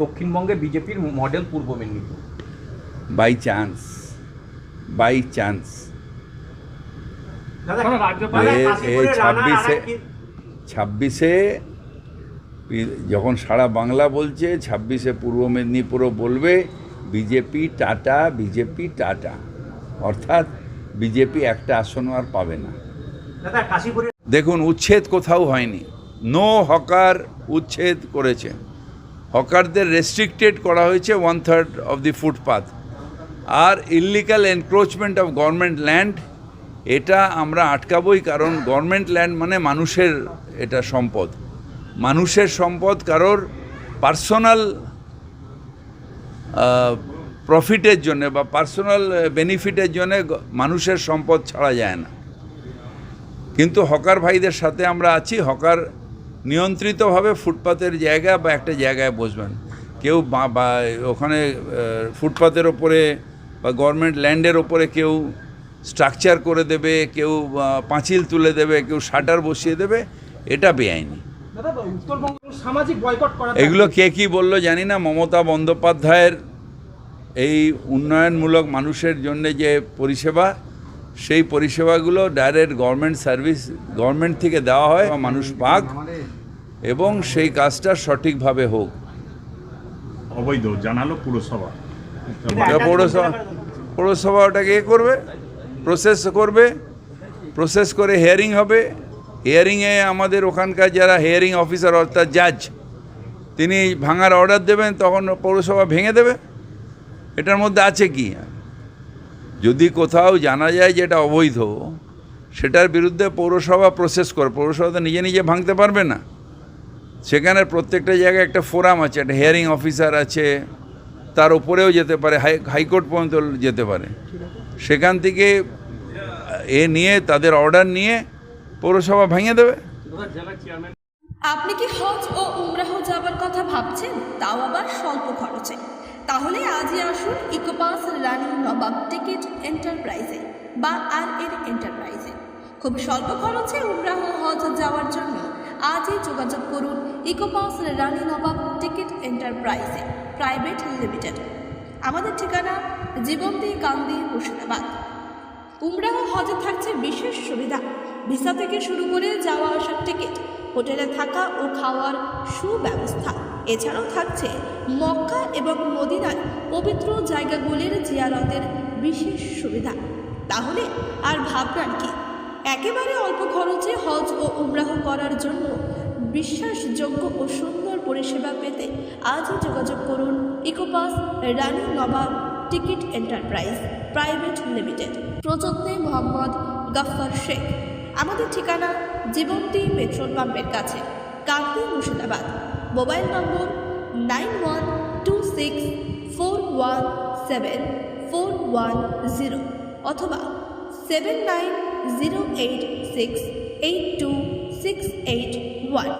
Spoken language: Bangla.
দক্ষিণবঙ্গে বিজেপির model Purba Medinipur. By chance ছাব্বিশে যখন সারা বাংলা বলছে, 26-এ পূর্ব মেদিনীপুরও বলবে বিজেপি টাটা, অর্থাৎ বিজেপি একটা আসনও আর পাবে না। দেখুন, উচ্ছেদ কোথাও হয়নি, নো হকার উচ্ছেদ করেছে। হকারদের রেস্ট্রিক্টেড করা হয়েছে 1/3 অফ দি ফুটপাথ। আর illegal encroachment of government land, এটা আমরা আটকাবই, কারণ গভর্নমেন্ট ল্যান্ড মানে মানুষের এটা সম্পদ। মানুষের সম্পদ কারোর পার্সোনাল প্রফিটের জন্য বা পার্সোনাল বেনিফিটের জন্য মানুষের সম্পদ ছাড়া যায় না। কিন্তু হকার ভাইদের সাথে আমরা আছি। হকার নিয়ন্ত্রিতভাবে ফুটপাতের জায়গা বা একটা জায়গায় বসবেন। কেউ বা ওখানে ফুটপাতের ওপরে বা গভর্নমেন্ট ল্যান্ডের ওপরে কেউ স্ট্রাকচার করে দেবে, কেউ পাঁচিল তুলে দেবে, কেউ শাটার বসিয়ে দেবে, এটা বেআইনি। এগুলো কে কি বললো জানি না। মমতা বন্দ্যোপাধ্যায়ের এই উন্নয়নমূলক মানুষের জন্য যে পরিষেবা, সেই পরিষেবাগুলো ডাইরেক্ট গভর্নমেন্ট সার্ভিস, গভর্নমেন্ট থেকে দেওয়া হয়, মানুষ পাক এবং সেই কাজটা সঠিকভাবে হোক। অবৈধ জানালো পুরসভা। পৌরসভা ওটাকে করবে, প্রসেস করে হিয়ারিং হবে। হিয়ারিংয়ে আমাদের ওখানকার যারা হিয়ারিং অফিসার অর্থাৎ জাজ, তিনি ভাঙার অর্ডার দেবেন, তখন পৌরসভা ভেঙে দেবে। এটার মধ্যে আছে কি? যদি কোথাও জানা যায় যে এটা অবৈধ, সেটার বিরুদ্ধে পৌরসভা প্রসেস করে। পৌরসভা তো নিজে ভাঙতে পারবে না। সেখানে প্রত্যেকটা জায়গায় একটা ফোরাম আছে, একটা হিয়ারিং অফিসার আছে, তার উপরেও যেতে পারে, হাইকোর্ট পর্যন্ত যেতে পারে। সেখান থেকে নিয়ে তাদের অর্ডার নিয়ে পৌরসভা ভেঙে দেবে। আপনি কি হজ ও উমরাহ যাবার কথা ভাবছেন, তাও আবার স্বল্প খরচে? তাহলে আজই আসুন ইকোপাস রানী নবাব টিকিট এন্টারপ্রাইজে বা আর এন্টারপ্রাইজে। খুব স্বল্প খরচে উমরাহ হজ যাওয়ার জন্য আজই যোগাযোগ করুন ইকোপাস Rani Nawab ticket এন্টারপ্রাইজে private limited. আমাদের ঠিকানা জীবন্তী গান্ধী মুর্শিদাবাদ। উমরাহ হজে থাকছে বিশেষ সুবিধা। ভিসা থেকে শুরু করে যাওয়া আসার টিকিট, হোটেলে থাকা ও খাওয়ার সুব্যবস্থা। এছাড়াও থাকছে মক্কা এবং মদিনার পবিত্র জায়গাগুলির জিয়ারতের বিশেষ সুবিধা। তাহলে আর ভাবনার কি? একেবারে অল্প খরচে হজ ও উমরাহ করার জন্য বিশ্বাসযোগ্য ও সুন্দর পরিষেবা পেতে আজই যোগাযোগ করুন ইকোপাস Rani Nawab ticket enterprise private limited. প্রযত্নে মোহাম্মদ গফফার শেখ। আমাদের ঠিকানা জীবন্তী পেট্রোল পাম্পের কাছে, গান্ধী মুর্শিদাবাদ। মোবাইল নম্বর 9126417410 অথবা 7908682681।